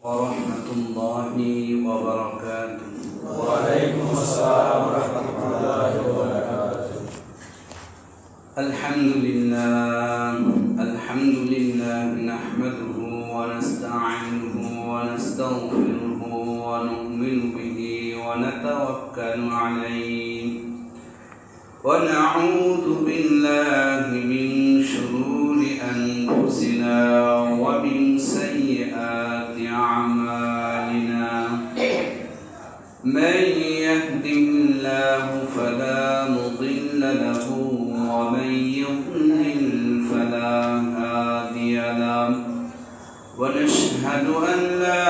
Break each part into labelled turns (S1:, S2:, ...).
S1: ورحمة الله وبركاته.
S2: وعليكم السلام ورحمة الله وبركاته.
S1: الحمد لله نحمده ونستعينه ونستغفره ونؤمن به ونتوكل عليه ونعوذ بالله من شرور أنفسنا ومن سيئات أعمالنا. من يهده الله فلا مضل له ومن يضلل فلا هادي له ونشهد أن لا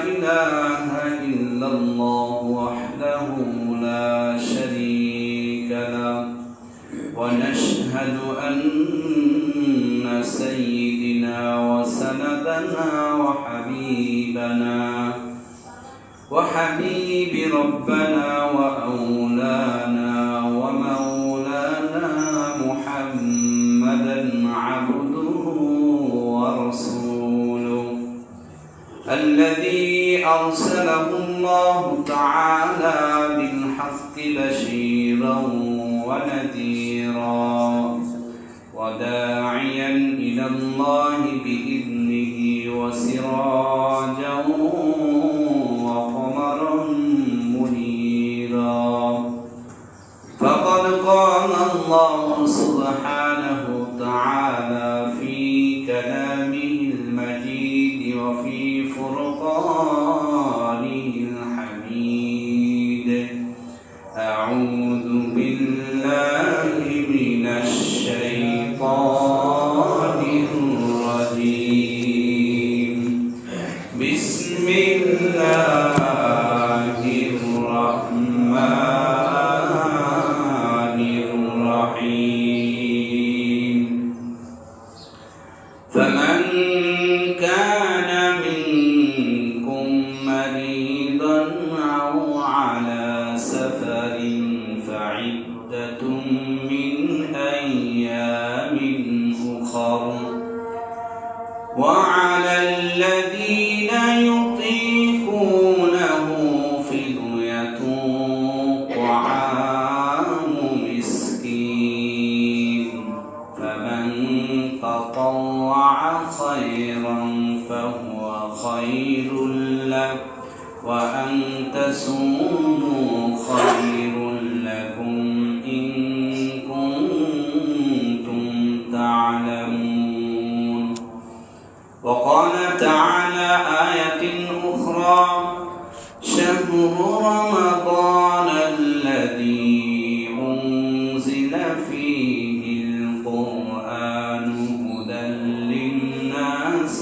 S1: إله إلا الله وحده لا شريك له ونشهد أن سيدنا وسندنا وحبيب ربنا وأولانا ومولانا محمدا عبده ورسوله الذي أرسله الله تعالى بالحق بشيرا ونذيرا وداعيا إلى الله بإذنه وسراجا وقمرا منيرا. فقد قال الله سبحانه تعالى في كلامه المجيد وفي فرقانه الحميد: أعوذ بالله من الشيطان الرجيم. بسم الله الرحمن الرحيم. فمن كان منكم مريضا أو على سفر فعدة من أيام أخر. وعلى الذين يطيقونه فدية طعام مسكين. فمن تطوع خيرا فهو خير له وأن تصوموا خير لكم إن كنتم تعلمون. وقال تعالى آية أخرى: شهر رمضان الذي أنزل فيه القرآن هدى للناس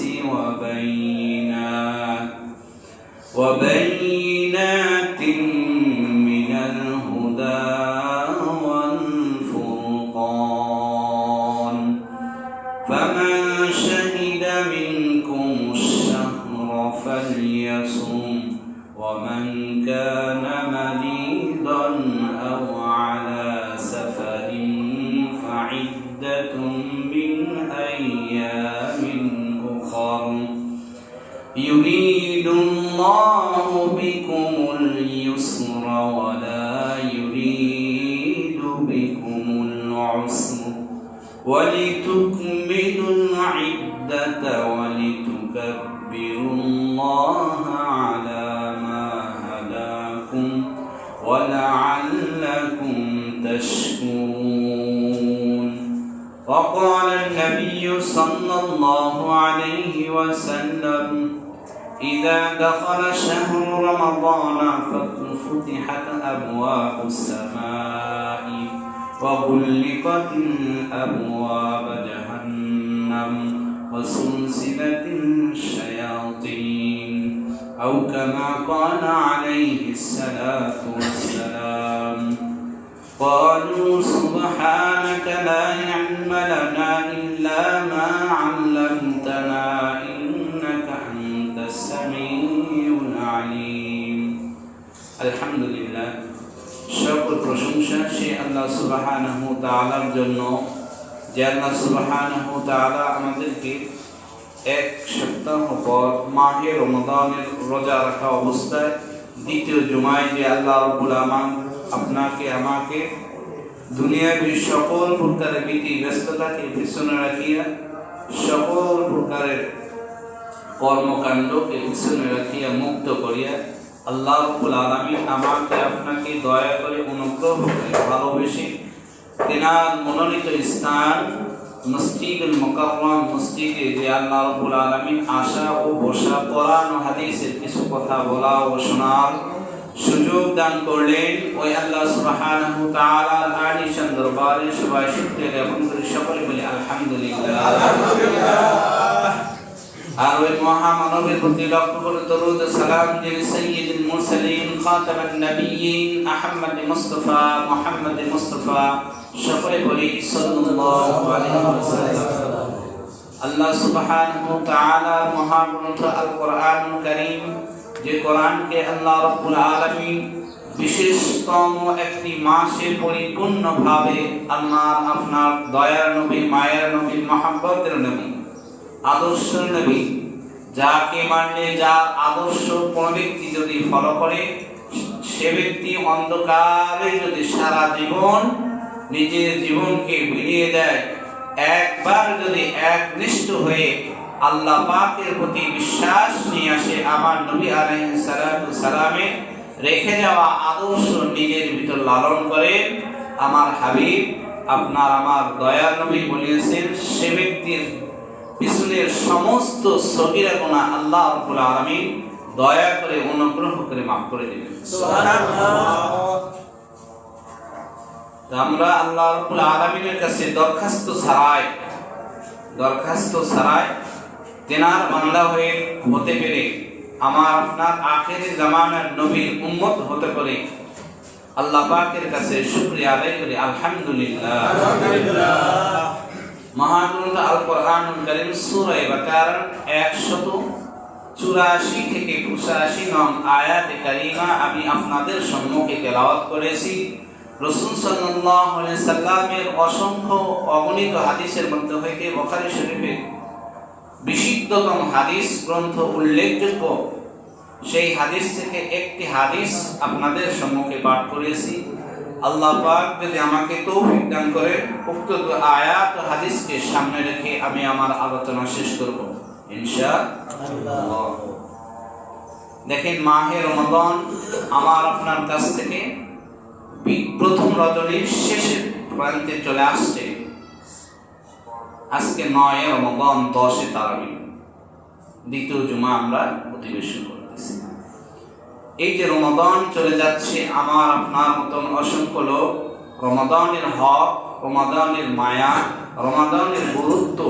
S1: وبينات من الهدى والفرقان. فمن شهد منكم الشهر فليصم. ومن كان مريضا أو على سفر فعدة من أيام أخر. يريد الله بكم اليسر ولا يريد بكم العسر ولتكملوا العدة ولتكبروا الله على ما هداكم ولعلكم تشكرون. وقال النبي صلى الله عليه وسلم: إذا دخل شهر رمضان فتحت أبواب السماء وغلقت أبواب جهنم وسلسلت الشياطين، أو كما قال عليه الصلاة والسلام. قالوا: سبحانك لا علم لنا إلا ما علمتنا إنك أنت السميع العليم. الحمد لله. সকল প্রশংসা সেই আল্লাহ সুবহানাহু তাআলার জন্য যে আল্লাহ সুবহানাহু তাআলা আমাদেরকে এক সপ্তাহ পর মাহে রমজানের রোজা রাখা অবস্থায় দ্বিতীয় জুমায় যে আল্লাহ রাব্বুল আলামিন আপনাকে আমাকে দুনিয়ার সকল প্রকারের বিধি ব্যস্ততাকে পিছনে রাখিয়া সকল প্রকারের কর্মকাণ্ডকে পিছনে রাখিয়া মুক্ত করিয়া আল্লাহ রাব্বুল আলামিন আমাকে আপনাকে দয়া করে অনুগ্রহ করে ভালোবেসে তেনার মনোনীত স্থান মসজিদুল মুকাররম মসজিদে যে আল্লাহ রাব্বুল আলামিন আসা ও বসা কোরআন ও হাদিসের কিছু কথা বলা ও শোনার সুযোগ দান করলেন। ওই আল্লাহ সুবহানাহু ওয়া তাআলার আলিশান দরবারে সবাই শুকরিয়া জ্ঞাপন করে সকলে বলি আলহামদুলিল্লাহ। আর ওই মহামানবের প্রতি লক্ষ্য করে দরুদ সালাম যিনি সাইয়্যিদুল মুরসালিন খাতামান নবিয়্যিন আহমদ মুস্তাফা মুহাম্মদ মুস্তাফা সকলে বলি সাল্লাল্লাহু আলাইহি ওয়াসাল্লাম। আল্লাহ সুবহানাহু ওয়া তাআলার মহাগ্রন্থ আল কোরআনুল কারীম, যে কোরআনকে আল্লাহ রাব্বুল আলামিন বিশেষতম একটি মাসে পরিপূর্ণভাবে আল্লাহ আপনার দয়ার নবী, মায়ের নবী, মহব্বতের নবী, আদর্শ নবী, যাকে মানলে যার আদর্শ কোন ব্যক্তি যদি ফলো করে সে ব্যক্তি অন্ধকারে যদি সারা জীবন নিজের জীবনকে বিলিয়ে দেয়, একবার যদি একনিষ্ঠ হয়ে আল্লাহ পাকের প্রতি বিশ্বাস নিয়ে আসে, আমার নবী আলাইহিস সালাতু সালামে রেখে যাওয়া আদর্শ নিজের ভিতর লালন করে, আমার হাবিব আপনার আমার দয়ার নবী বলেছেন সে ব্যক্তির পিছনের সমস্ত সগীরা গুনাহ আল্লাহ রাব্বুল আলামিন দয়া করে অনুগ্রহ করে মাফ করে দিবেন। সুবহানাল্লাহ। আমরা আল্লাহ রাব্বুল আলামিনের কাছে দরখাস্ত ছাড়াই তেনার বান্দা হয়ে হতে পেরে আমার আপনার আখেরি জামানার নবীর উম্মত হতে পারে আল্লাহ পাকের কাছে শুকরিয়া আদায় করি আলহামদুলিল্লাহ। মহাগ্রন্থ আল কোরআনুল কারীম সূরা বাকারা 184 থেকে 85 নং আয়াতে কারিমা আমি আপনাদের সম্মুখে তেলাওয়াত করেছি। রাসূল সাল্লাল্লাহু আলাইহি সাল্লামের অসংখ্য অগণিত হাদিসের মধ্যে হইতে বুখারী শরীফে বিশুদ্ধতম হাদিস গ্রন্থ উল্লেখযোগ্য সেই হাদিস থেকে একটি হাদিস আপনাদের সম্মুখে পাঠ করেছি। আল্লাহ পাক যদি আমাকে তৌফিক দান করে উক্ত আয়াত ও হাদিসকে সামনে রেখে আমি আমার আলোচনা শেষ করব ইনশাআল্লাহ। দেখেন, মাহে রমাদান আমার আপনার কাছ থেকে প্রথম রজনীর শেষের প্রান্তে চলে আসছে। আজকে 9 রমাদান, 10 তারাবি, দ্বিতীয় জুমা আমরা অধিবেশন করতেছি। এই যে রমাদান চলে যাচ্ছে, আমার আপনার মতন অসংখ্য লোক রমাদানের হক, রমাদানের মায়া, রমাদানের গুরুত্ব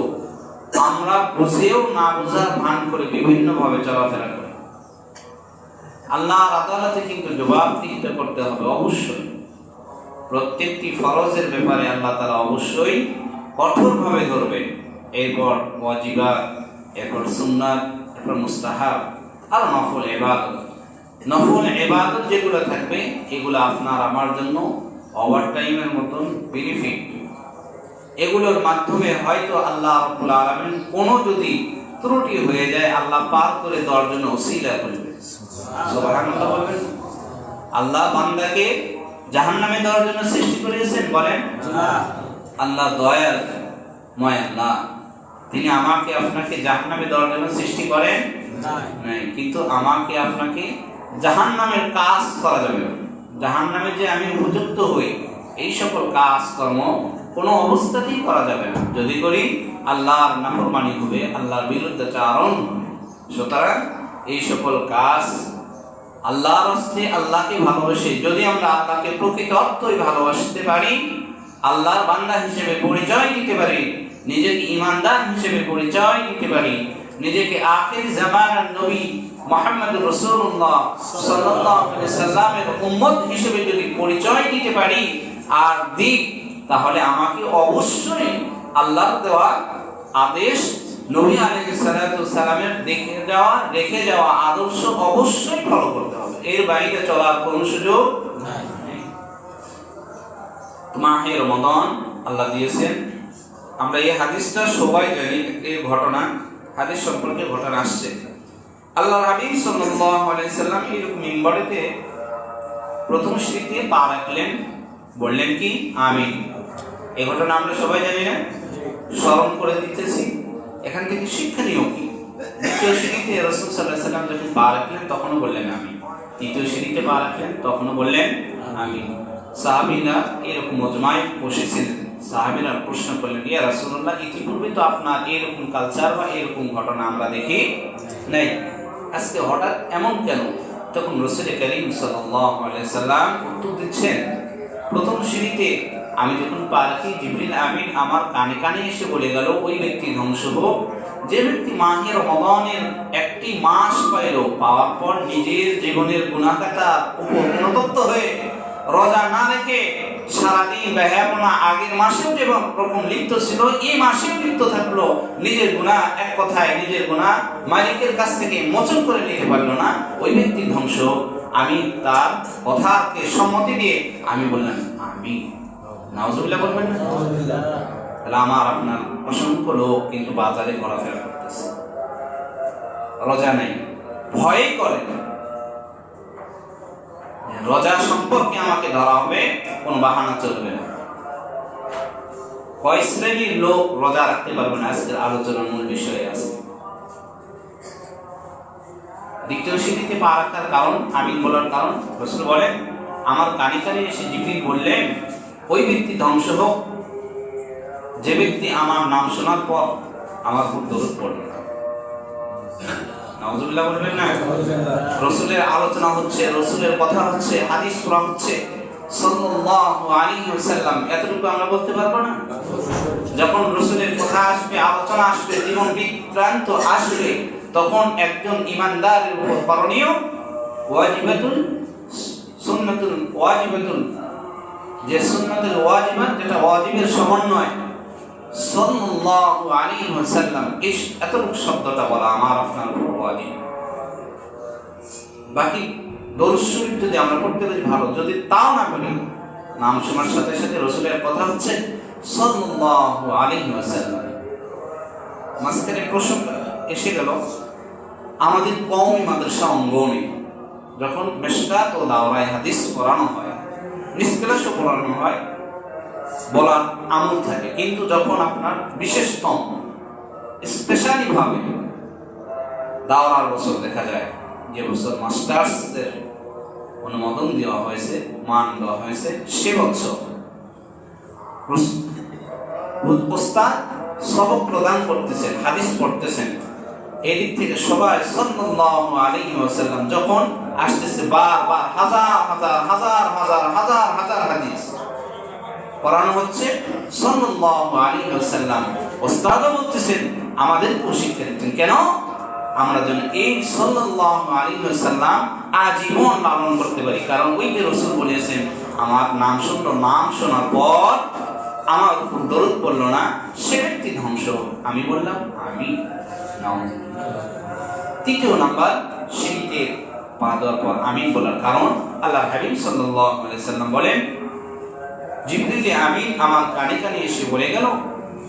S1: আমরা বুঝেও না বুঝার ভান করে বিভিন্নভাবে চলাফেরা করি। আল্লাহর আদালতে কিন্তু জবাবদিহিতা করতে হবে অবশ্যই। প্রত্যেকটি ফরজের ব্যাপারে আল্লাহ তাআলা অবশ্যই কঠোরভাবে ধরবেন। এরপর ওয়াজিবাত, এরপর সুন্নাত, এরপর মুস্তাহাব, আর নফল ইবাদত। নফল ইবাদত যেগুলো থাকবে এগুলো আপনার আমার জন্য ওভার টাইমের মতন বেনিফিট। এগুলোর মাধ্যমে হয়তো আল্লাহ রাব্বুল আলামিন কোনো যদি ত্রুটি হয়ে যায় আল্লাহ পার করে দেওয়ার জন্য ওসিলা করবে। সুবহানাল্লাহ বলবেন। আল্লাহ বান্দাকে জাহান্নামে দেওয়ার জন্য সৃষ্টি করেছেন বলেন না। আল্লাহ দয়াময় আল্লাহ, তিনি আমাকে আপনাকে জাহান্নামে দেওয়ার জন্য সৃষ্টি করেন নাই, কিন্তু আমাকে আপনাকে জাহান্নামের কাজ করা যাবে না। জাহান্নামে যে আমি উপযুক্ত হই এই সকল কাজ কর্ম কোনো অবস্থাতেই করা যাবে না। যদি করি আল্লাহর নাফরমানি হবে, আল্লাহর বিরুদ্ধাচরণ হবে। সুতরাং এই সকল কাজ আল্লাহর রাস্তায় আল্লাহকে ভালোবেসে যদি আমরা আল্লাহকে প্রকৃত অর্থই ভালোবাসতে পারি, আল্লাহর বান্দা হিসেবে পরিচয় দিতে পারি, নিজেকে ঈমানদার হিসেবে পরিচয় দিতে পারি, নিজেকে আখির জামানার নবী মুহাম্মদুর রাসূলুল্লাহ সাল্লাল্লাহু আলাইহি সাল্লামের উম্মত হিসেবে যদি পরিচয় দিতে পারি আর দিই, তাহলে আমাকে অবশ্যই আল্লাহর দেওয়া আদেশ, নবী আলাইহিস সালাতু সালামের রেখে যাওয়া আদর্শ অবশ্যই ফলো করতে হবে। এর বাইরে চলার কোনো সুযোগ নাই। মাহে রমাদান আল্লাহ দিয়েছেন। আমরা এই হাদিসটা সবাই জানি, এই ঘটনা হাদিস সম্পর্কে ঘটনা আসছে। আল্লাহর হাবিব সাল্লাল্লাহু আলাইহি সাল্লাম এরকম মিম্বরেতে প্রথম সিঁড়িতে পা রাখলেন, বললেন কি আমিন। এই ঘটনা আমরা সবাই জানি না, স্মরণ করে দিতেছি। এখান থেকে শিক্ষণীয় কি? দ্বিতীয় সিঁড়িতে রাসূল সাল্লাল্লাহু আলাইহি সাল্লাম যখন পা রাখলেন তখনও বললেন আমিন। তৃতীয় সিঁড়িতে পা রাখলেন তখনও বললেন আমিন। সাহাবীরা এরকম মজমায় বসেছিলেন। সাহাবীরা প্রশ্ন করলেন, ইয়া রাসূলুল্লাহ, ইতিপূর্বে তো আপনার এরকম কালচার বা এরকম ঘটনা আমরা দেখি নাই, আজকে হঠাৎ এমন কেন? তখন রাসূল করিম সাল্লাল্লাহু আলাইহি সাল্লাম উত্তর দিচ্ছেন, প্রথম সিঁড়িতে আমি যখন পা রাখি জিবরিল আমিন আমার কানে কানে এসে বলে গেল, ওই ব্যক্তি ধ্বংস হোক যে ব্যক্তি মাহে রমজানের একটি মাস পাইল, পাওয়ার পর নিজের জীবনের গুনাহগাতার উপর অনুতপ্ত হয়ে রোজা না রেখে সারাদিন বেহায়াপনা আগের মাসেও যে রকম লিপ্ত ছিল, এই মাসেও লিপ্ত থাকলো, নিজের গুনাহ, এক কথায় নিজের গুনাহ মালিকের কাছ থেকে মোচন করে নিতে পারলো না, ওই ব্যক্তি ধ্বংস। আমি তার কথাকে সম্মতি দিয়ে আমি বললাম আমি। নাউজুবিল্লাহ বলবেন না? তাহলে আমার আপনার অসংখ্য লোক কিন্তু বাজারে ঘোরাফেরা করতেছে, রোজা নেই, ভয় করে রোজা সম্পর্কে আমাকে ধরা হবে, কোন বাহানা চলবে না। কয় শ্রেণীর লোক রোজা রাখতে পারবে না, আজকের আলোচনার মূল বিষয়ে আছে। দ্বিতীয় সিঁড়িতে পা রাখার কারণ, আমিন বলার কারণ, রাসূল বলেন আমার কানে কানে এসে জিবরিল বললেন, ওই ব্যক্তি ধ্বংস হোক যে ব্যক্তি আমার নাম শোনার পর আমার উপর দরুদ পড়বে না। নাউজুবিল্লাহ বলবেন না? রাসূলের আলোচনা হচ্ছে, রাসূলের কথা হচ্ছে, হাদিস পড়া হচ্ছে সাল্লাল্লাহু আলাইহি ওয়াসাল্লাম। এতটুকু আমরা বলতে পারবো না? যখন রাসূলের কথা আসবে, আলোচনা আসবে, জীবন বিভ্রান্ত আসবে, তখন একজন ঈমানদারের উপর করণীয় ওয়াজিবাতুল সুন্নাতুল ওয়াজিবাতুল, যে সুন্নাতুল ওয়াজিবাত, যেটা ওয়াজিবের সমন্বয় সাল্লাল্লাহু আলাইহি ওয়াসাল্লাম, এই এতটুকু শব্দটা বলা আমার আপনার উপর ওয়াজিব। বাকি দরুদ শরীফ যদি আমরা পড়তে পারি ভালো, যদি তাও না পারি, নাম শোনার সাথে সাথে রাসূলের কথা হচ্ছে সাল্লাল্লাহু আলাইহি ওয়াসাল্লাম। মাঝখানে প্রসঙ্গ এসে গেল, আমাদের কওমি মাদ্রাসা অঙ্গনে যখন মিশকাত ও দাওরায়ে হাদিস পড়ানো হয়, নিষ্কাশও পড়ানো হয়, বলার আমল থাকে, কিন্তু যখন আপনার বিশেষতম স্পেশালি ভাবে দাওরার বছর দেখা যায়, যে বছর মাস্টার্সদের অনুমোদন দেওয়া হয়েছে, মান দেওয়া হয়েছে, সে বছর উস্তাদ সবক প্রদান করতেছেন, হাদিস পড়তেছেন, এদিক থেকে সবাই সাল্লাল্লাহু আলাইহি ওয়াসাল্লাম যখন আসতেছে, বারবার হাজার হাজার হাজার হাজার হাজার হাজার হাদিস পড়ানো হচ্ছে সাল্লাল্লাহু আলাইহি ওয়াসাল্লাম। উস্তাদও বলতেছেন, আমাদেরকেও শিক্ষা দিচ্ছেন, কেন? আমরা যেন এই সাল্লাল্লাহু আলাইহি ওয়াসাল্লাম আজীবন লালন করতে পারি। কারণ ওই যে রাসূল বলেছেন, আমার নাম শুনলো, নাম শোনার পর আমার উপর দরুদ পড়লো না, সে ব্যক্তি ধ্বংস। আমি বললাম আমি। তৃতীয় নাম্বার, সিঁড়িতে পা দেওয়ার পর আমিন বলার কারণ, আল্লাহর হাবিব সাল্লাল্লাহু আলাইহি সাল্লাম বলেন, জিবরিল আমিন আমার কানে কানে এসে বলে গেল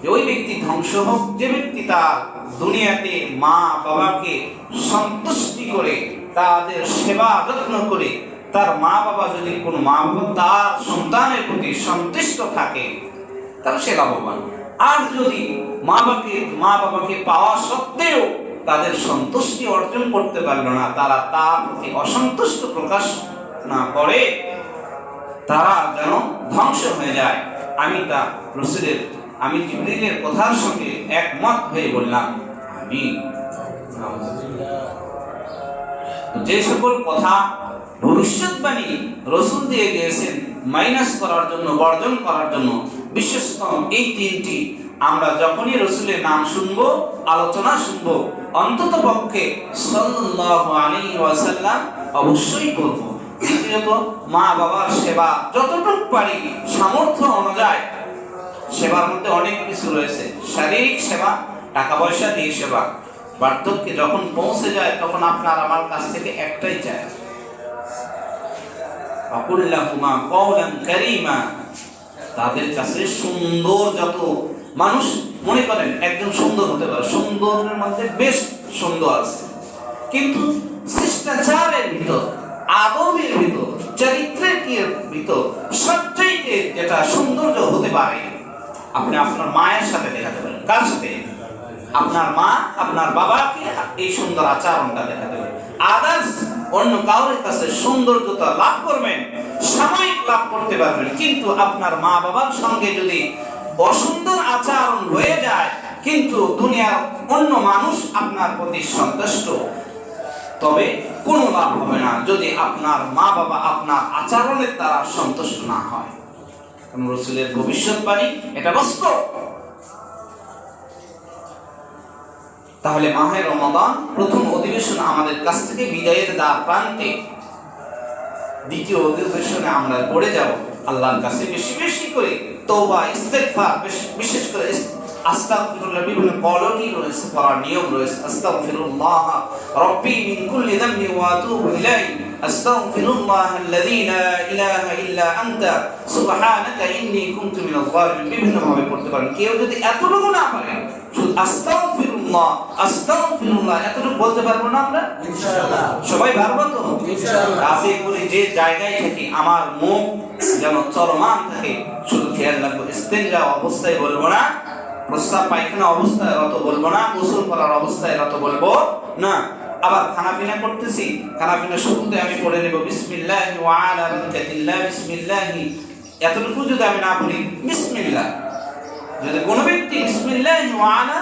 S1: যে ওই ব্যক্তি ধ্বংস হোক যে ব্যক্তি তার দুনিয়াতে মা বাবাকে সন্তুষ্টি করে, তাদের সেবা যত্ন করে, তার মা বাবা যদি কোনো মা বাবা তার সন্তানের প্রতি সন্তুষ্ট থাকে তাহলে সে লাভবান। আর যদি মা বাবাকে পাওয়া সত্ত্বেও তাদের সন্তুষ্টি অর্জন করতে পারল না, তারা তার প্রতি অসন্তুষ্ট প্রকাশ না করে, তারা যেন ধ্বংস হয়ে যায়। আমি জিবরিলের কথার সঙ্গে একমত হয়ে বললাম আমি। যে সকল কথা ভবিষ্যৎবাণী রাসূল দিয়ে গিয়েছেন মাইনাস করার জন্য, বর্জন করার জন্য, বিশেষতম এই তিনটি আমরা যখনই রাসূলের নাম শুনবো, আলোচনা শুনবো, অন্তত পক্ষে সাল্লাল্লাহু আলাইহি ওয়াসাল্লাম অবশ্যই করব। দ্বিতীয়ত, মা বাবার সেবা যতটুকু পারি সামর্থ্য অনুযায়ী। সেবার মধ্যে অনেক কিছু রয়েছে, শারীরিক সেবা, টাকা পয়সা দিয়ে সেবা। বার্ধক্যে যখন পৌঁছে যায় তখন আপনার আমার কাছ থেকে একটাই চায়, তাদের কাছে সুন্দর যত মানুষ মনে করেন একজন সুন্দর হতে পারে, সুন্দরের মধ্যে বেশ সুন্দর আছে, কিন্তু শিষ্টাচারের ভিতর, আদবের ভিতর, চরিত্রের ভিতর সবচাইতে যেটা সৌন্দর্য হতে পারে, আপনি আপনার মায়ের সাথে দেখাতে পারেন। কার সাথে? আপনার মা, আপনার বাবাকে এই সুন্দর আচরণটা দেখাতে পারেন। আদার্স অন্য কারোর কাছে সৌন্দর্যতা লাভ করবেন, সাময়িক লাভ করতে পারবেন, কিন্তু আপনার মা বাবার সঙ্গে যদি অসুন্দর আচরণ হয়ে যায়, কিন্তু দুনিয়ার অন্য মানুষ আপনার প্রতি সন্তুষ্ট, তবে কোনো লাভ হবে না যদি আপনার মা বাবা আপনার আচরণের দ্বারা সন্তুষ্ট না হয়। রাসূলের ভবিষ্যৎবাণী এটা বাস্তব। তাহলে মাহে রমাদান প্রথম অধিবেশন আমাদের কাছ থেকে বিদায়ের দ্বার প্রান্তে, দ্বিতীয় অধিবেশনে আমরা পড়ে যাব আল্লাহর কাছে বেশি বেশি করে তওবা, ইস্তেগফার, বিশেষ করে আস্তাগফিরুল্লাহ, বিভিন্ন কলটি রয়েছে, পড়ার নিয়ম রয়েছে। আস্তাগফিরুল্লাহ রাব্বি মিন কুল্লি যামবি ওয়া আতুবু ইলাইহি, আস্তাগফিরুল্লাহ আল্লাযী লা ইলাহা ইল্লা আনতা সুবহানাকা ইন্নী কুনতু মিনাজ জালিমিন। বিভিন্ন ভাবে পড়তে পারেন। কেউ যদি এতটুকু না পারে, শুধু আস্তাগফিরুল্লাহ আস্তাগফিরুল্লাহ এতটুকু বলতে পারবো না আমরা?
S2: ইনশাআল্লাহ।
S1: সবাই পারবো তো?
S2: ইনশাআল্লাহ।
S1: আশা করি যে জায়গায় থাকি আমার মুখ যেন চলমান থাকে, শুধু খেয়াল রাখবো। ইস্তেঞ্জা অবস্থায় বলবো না, প্রস্রাব পায়খানা অবস্থায় রত বলবো না, গোসল করার অবস্থায় রত বলবো না। আবার খানাপিনা করতেছি, খানাপিনা শুরুতে আমি পড়ে নেব বিসমিল্লাহি ওয়া আলা বারাকাতিল্লাহ বিসমিল্লাহি, এতটুকু যদি আমি না বলি বিসমিল্লাহ, যদি কোনো ব্যক্তি বিসমিল্লাহি ওয়া আলা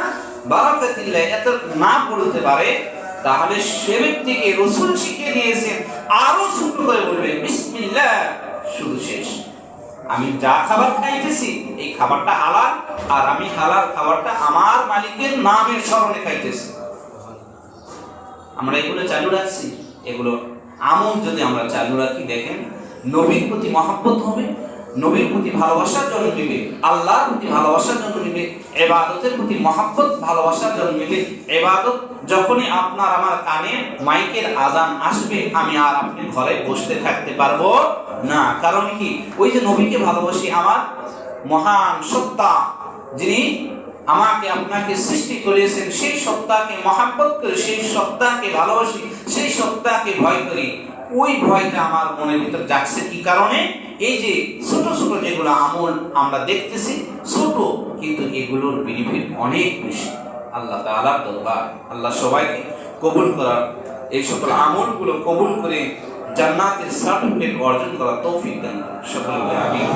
S1: বারাকাতিল্লাহ এত না পড়তে পারে, তাহলে সে ব্যক্তিকে রাসূল শিখিয়ে দিয়েছেন আরো ছোট করে বলবে বিসমিল্লাহ, শুধু শেষ। আমি যা খাবার খাইতেছি এই খাবারটা হালাল, আর আমি হালাল খাবারটা আমার মালিকের নামের স্মরণে খাইতেছি। আমরা এগুলো চালু রাখছি, এগুলো আমল যদি আমরা চালু রাখি, দেখেন নবীর প্রতি মহব্বত হবে, নবীর প্রতি ভালোবাসা জন্মিবে, আল্লাহর প্রতি ভালোবাসা জন্মিবে, ইবাদতের প্রতি মহব্বত ভালোবাসা জন্মিবে। ইবাদত যখনই আপনার আমার কানে মাইকের আজান আসবে, আমি আর আপনি ঘরে বসতে থাকতে পারবো না। কারণ কি? ওই যে নবীকে ভালোবাসি, আমার মহান সত্তা যিনি আমাকে আপনাকে সৃষ্টি করেছেন, সেই সত্তাকে মহব্বত করি, সেই সত্তাকে ভালোবাসি, সেই সত্তাকে ভয় করি। ওই ভয়টা আমার মনের ভিতর জাগছে কি কারণে? এই যে ছোট ছোট যেগুলো আমল আমরা দেখতেছি, ছোট, কিন্তু এগুলোর বেনিফিট অনেক বেশি আল্লাহ তাআলার দরবার। আল্লাহ সবাইকে কবুল করার, এই সকল আমলগুলো কবুল করে জান্নাতের সার্টিফিকেট অর্জন করার তৌফিক দান করুন সকলকে, আমিন।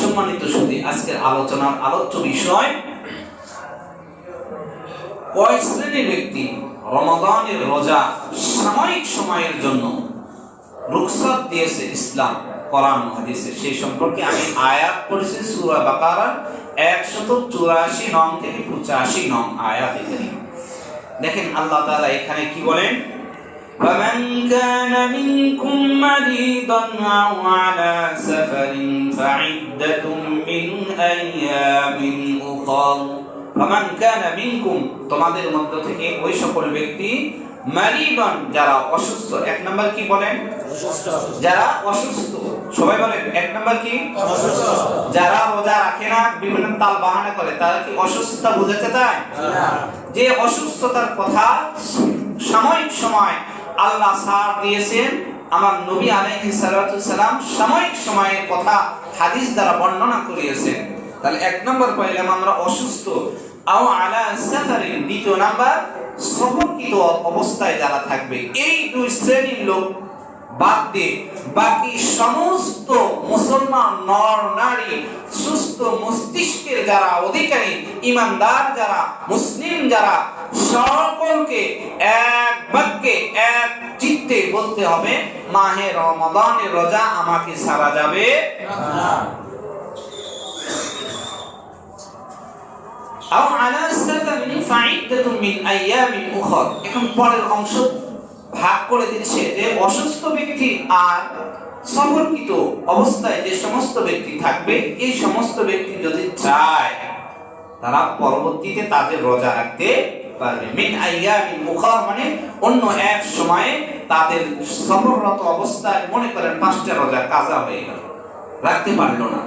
S1: সম্মানিত সুধী, আজকের আলোচনার আলোচ্য বিষয়, কয় শ্রেণীর ব্যক্তি রমাদানের রোজা সাময়িক সময়ের জন্য রুখসাত দিয়েছে ইসলাম, কোরআন হাদিসে, সেই সম্পর্কে আমি আয়াত পড়েছি সূরা বাকারা 184 নং থেকে 85 নং আয়াত। এখানে দেখেন আল্লাহ তাআলা এখানে কি বলেন, فَمَنْ كَانَ مِنْكُمْ مَرِيضًا أَوْ عَلَى سَفَرٍ فَعِدَّةٌ مِنْ أَيَّامٍ أُخَرَ। فَمَنْ كَانَ مِنْكُمْ, তোমাদের মধ্য থেকে ওই সকল ব্যক্তি, মারিদন, যারা অসুস্থ। এক নাম্বার কি বলেন? যারা অসুস্থ। সবাই বলেন এক নাম্বার কি? যারা রোজা রাখে না, বিভিন্ন তাল বাহানা করে, তারা কি অসুস্থতা বোঝাতে চায়? যে অসুস্থতার কথা সাময়িক সময় আল্লাহ ছাড় দিয়েছেন, আমার নবী আলাইহিস সালাতু সালাম সাময়িক সময়ের কথা হাদিস দ্বারা বর্ণনা করিয়েছেন। তাহলে এক নম্বর পাইলাম আমরা অসুস্থ, আও আলা সাফারিন। দ্বিতীয় নাম্বার সফরকৃত অবস্থায় যারা থাকবে। এই দুই শ্রেণীর লোক বাদ দিয়ে বাকি সমস্ত মুসলমান নর নারী, সুস্থ মস্তিষ্কের যারা অধিকারী, ইমানদার যারা, মুসলিম যারা, সকলকে এক বাক্যে এক চিত্তে বলতে হবে, মাহে রমাদানের রোজা আমাকে ছাড়া যাবে না। আও আলা সাফারিন ফাইদাতুম মিন আইয়ামিন উখর। এখন পরের অংশ ভাগ করে দিচ্ছে যে অসুস্থ ব্যক্তি আর সফরকৃত অবস্থায় যে সমস্ত ব্যক্তি থাকবে, এই সমস্ত ব্যক্তি যদি চায় তারা পরবর্তীতে তাদের রোজা রাখতে পারবে। মিন আইয়ামিন উখর মানে অন্য এক সময়ে তাদের সফররত অবস্থায় মনে করেন 5টা রোজা কাজা হয়ে গেল, রাখতে পারলো না,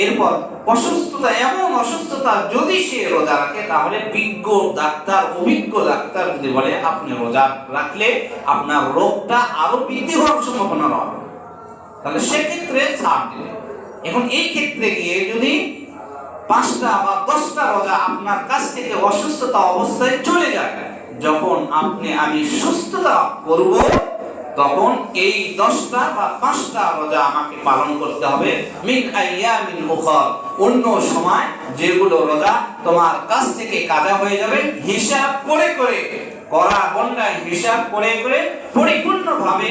S1: এরপর অসুস্থতা, এমন অসুস্থতা যদি সে রোজা রাখে, তাহলে বিজ্ঞ ডাক্তার, অভিজ্ঞ ডাক্তার যদি বলে আপনি রোজা রাখলে আপনার রোগটা আরো বৃদ্ধি হওয়ার সম্ভাবনা রয়েছে, তাহলে সেক্ষেত্রে ছাড় দিবে। এখন এই ক্ষেত্রে গিয়ে যদি 5টা বা 10টা রোজা আপনার কাছ থেকে অসুস্থতা অবস্থায় চলে যায়, যখন আমি সুস্থতা করব, তখন এই 10টা বা 5টা রোজা আমাকে পালন করতে হবে মিন আইয়ামিন উখর, অন্য সময় যেগুলো রোজা তোমার কাছ থেকে কাজা হয়ে যাবে, হিসাব করে করে, করা গন্ডায় হিসাব করে করে পরিপূর্ণভাবে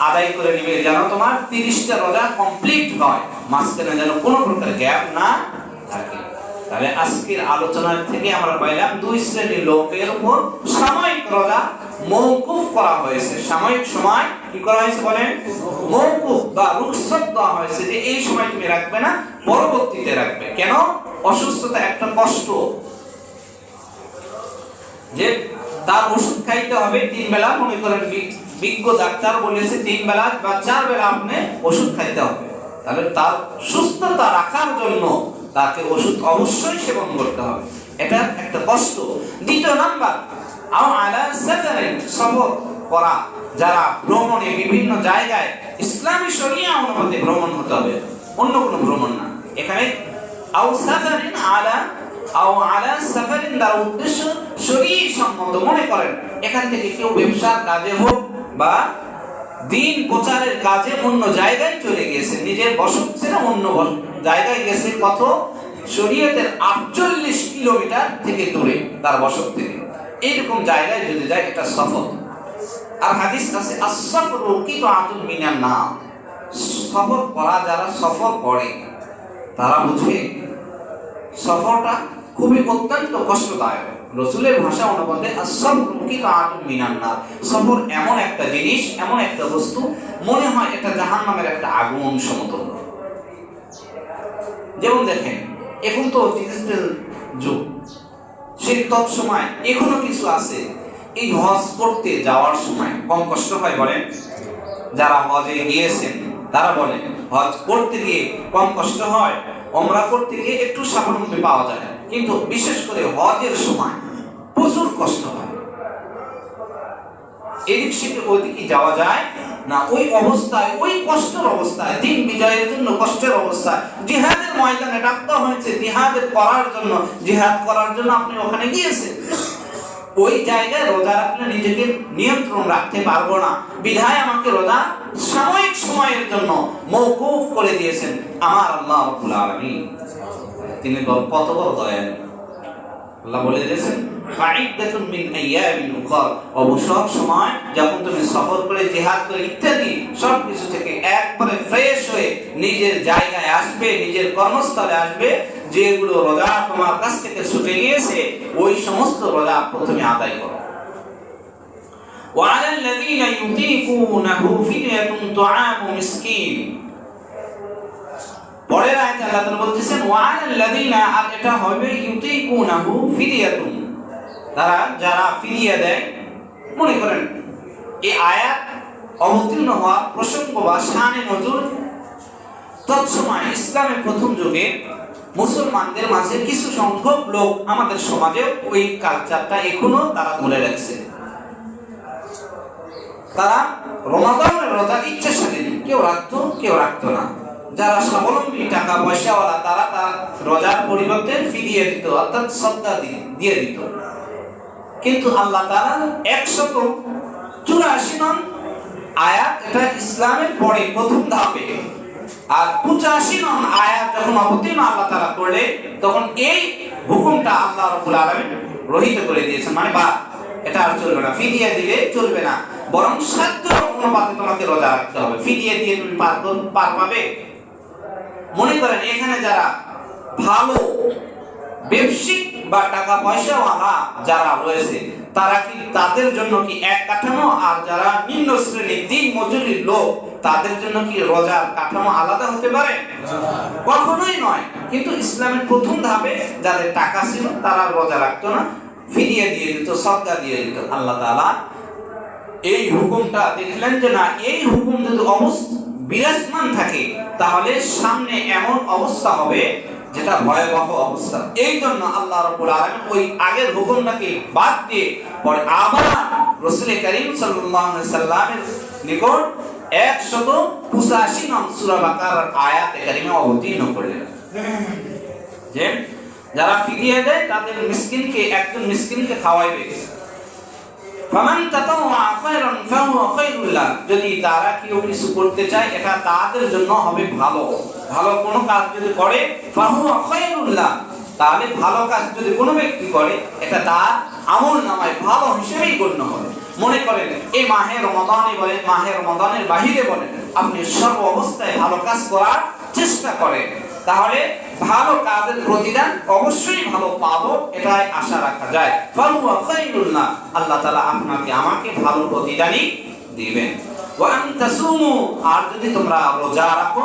S1: আদায় করে নিবে, যেন তোমার 30টা রোজা কমপ্লিট হয়, মাঝখানে যেন কোনো প্রকার গ্যাপ না থাকে। তাহলে আজকের আলোচনার থেকে আমরা পাইলাম 2 শ্রেণীর লোকের উপর সাময়িক রোজা মওকুফ করা হয়েছে। সাময়িক সময় কি করা হয়েছে বলেন? মওকুফ বা রুখসত দেওয়া হয়েছে, যে এই সময় তুমি রাখবে না, পরবর্তীতে রাখবে। কেন? অসুস্থতা একটা কষ্ট, যে তার ওষুধ খাইতে হবে 3 বেলা, মনে করেন বিজ্ঞ ডাক্তার বলেছে 3 বেলা বা 4 বেলা আপনি ওষুধ খাইতে হবে, তাহলে তার সুস্থতা রাখার জন্য তাকে ওষুধ অবশ্যই সেবন করতে হবে, এটা একটা কষ্ট। দ্বিতীয় নাম্বার, আলা সাফারিন, সফর করা, যারা ভ্রমণে বিভিন্ন জায়গায় ইসলামী শরিয়া অনুমতি ভ্রমণ হতে হবে, অন্য কোনো ভ্রমণ না। এখানে আও সাফারিন আলা সাফারিন দ্বারা উদ্দেশ্য শরীর সম্বন্ধ। মনে করেন এখান থেকে কেউ ব্যবসার কাজে হোক বা দিন প্রচারের কাজে অন্য জায়গায় চলে গেছে, নিজের বসত ছেড়ে অন্য জায়গায় গেছে, কত? শরীয়তের 48 কিলোমিটার থেকে দূরে তার বসত থেকে, এইরকম জায়গায় যদি যায়, এটা সফর। আর হাদিস আছে as-সাফরু কিতআতুন মিনান নার, সফর করা, যারা সফর করে তারা বুঝে সফরটা খুবই অত্যন্ত কষ্টদায়ক। রাসূলের ভাষা অনুবাদে as-সাফরু কিতআতুন মিনান নার, সফর এমন একটা জিনিস, এমন একটা বস্তু, মনে হয় এটা জাহান্নামের একটা আগুন সমতুল্য। যেমন দেখেন, এখন তো ডিজিটাল যুগ, সেই তৎসময় এখনো কিছু আছে, এই হজ করতে যাওয়ার সময় কম কষ্ট হয় বলেন? যারা হজে গিয়েছেন তারা বলেন হজ করতে গিয়ে কম কষ্ট হয়, ওমরা করতে গিয়ে একটু স্বাবলম্বী পাওয়া যায়, কিন্তু বিশেষ করে হজের সময় প্রচুর কষ্ট হয়। এদিক থেকে ওইদিকে যাওয়া যায় না, ওই অবস্থায়, ওই কষ্টের অবস্থায়, দিন বিজয়ের জন্য কষ্টের অবস্থায়, জিহাদের ময়দানে ডাকতে হয়েছে, জিহাদের করার জন্য, জিহাদ করার জন্য আপনি ওখানে গিয়েছেন, ওই জায়গায় রোজা রাখলে নিজেকে নিয়ন্ত্রণ রাখতে পারবো না, বিধায় আমাকে রোজা সাময়িক সময়ের জন্য মওকুফ করে দিয়েছেন আমার আল্লাহ রাব্বুল আলামিন। তিনি কত বড় দয়ালু। আল্লাহ বলে দিয়েছেন ফাইদাতুন মিন আইয়ামিন উখর, অবসর সময় যখন তুমি সফর করে, জিহাদ করে ইত্যাদি সব কিছু থেকে একবারে ফ্রেশ হয়ে নিজের জায়গায় আসবে, নিজের কর্মস্থলে আসবে, যেগুলো রোজা তোমার কাছ থেকে ছুটে গিয়েছে, ওই সমস্ত রোজা প্রথমে আদায় করো। ওয়ালাল লাযিনা ইউতিকুনাহু ফিদিয়াতুন তুআমু মিসকিন, পরের আয়াতে আল্লাহ তাআলা বলতেছেন ওয়ালাল লাযিনা, আর এটা হবে ইউতিকুনাহু ফিদিয়াতুন, তারা যারা ফিদিয়া দেয়। মনে করেন এই আয়াত অবতীর্ণ হওয়া প্রসঙ্গ বা শানে নজুল তৎসময় ইসলামের প্রথম যুগে মুসলমানদের মাঝে কিছু সংখ্যক লোক, আমাদের সমাজে ওই কালচারটা এখনো তারা ধরে রাখছে। তারা রমাদানের রোজা ইচ্ছা স্বাধীন, কেউ রাখতো কেউ রাখতো না। যারা স্বাবলম্বী টাকা পয়সাওয়ালা, তারা রোজার পরিবর্তে ফিদিয়া দিত, অর্থাৎ সদকা দিয়ে দিত। কিন্তু আল্লাহ তাআলা 184 নং আয়াত, এটা ইসলামের পরে প্রথম ধাপে, আর 85 নং আয়াত যখন অবতীর্ণ আল্লাহ তাআলা করলে, তখন এই হুকুমটা আল্লাহ রাব্বুল আলামিন রহিত করে দিয়েছেন। মানে বা এটা আর চলবে না, ফিদিয়া দিলে চলবে না, বরং সাধ্য অনুপাতে তোমাকে রোজা রাখতে হবে। ফিদিয়া দিয়ে তুমি পার পাবে? মনে করেন এখানে যারা ভালো ব্যবসায়িক বা টাকা পয়সাওয়ালা যারা রয়েছে, তারা কি, তাদের জন্য কি এক কাঠামো, আর যারা নিম্ন শ্রেণীর দিন মজুরির লোক, তাদের জন্য কি রোজার কাঠামো আলাদা হতে পারে? কখনোই নয়। কিন্তু ইসলামের প্রথম ধাপে যাদের টাকা ছিল তারা রোজা রাখতো না, ফিদিয়া দিয়ে দিত, সদকা দিয়ে দিত। আল্লাহ তাআলা এই হুকুমটা দেখলেন যে না, এই হুকুম যদি বিরাজমান থাকে তাহলে সামনে এমন অবস্থা হবে যেটা ভয়াবহ অবস্থা। এই জন্য আল্লাহ রাব্বুল আলামিন ওই আগের হুকুমটাকে বাদ দিয়ে পরে আবার রাসূল করিম সাল্লাল্লাহু আলাইহি সাল্লামের নিকট 185 নং সূরা বাকারার আয়াতে কারিমা অবতীর্ণ করলেন যে যারা ফিদিয়া দেয় তাদের মিসকিনকে, একজন মিসকিনকে খাওয়াইবে। ফামান তাতাওয়া খায়রান ফাহুয়া খায়রুল লাহ, যদি তারা কেউ কিছু করতে চায় এটা তাদের জন্য হবে ভালো। ভালো কোনো কাজ যদি করে ফাহুয়া খায়রুল লাহ, তাহলে ভালো কাজ যদি কোনো ব্যক্তি করে এটা তার আমলনামায় ভালো হিসেবেই গণ্য হবে। মনে করেন এই মাহে রমাদানে বলেন, মাহে রমাদানের বাহিরে বলেন, আপনি সর্ব অবস্থায় ভালো কাজ করার চেষ্টা করেন, তাহলে ভালো কাজের প্রতিদান অবশ্যই ভালো পাবো, এটাই আশা রাখা যায়। ফাহুয়া খায়রুল লাহ, আল্লাহ তাআলা আপনাকে আমাকে ভালো প্রতিদানই দিবেন। ওয়া আন তাসুমু, আর যদি তোমরা রোজা রাখো,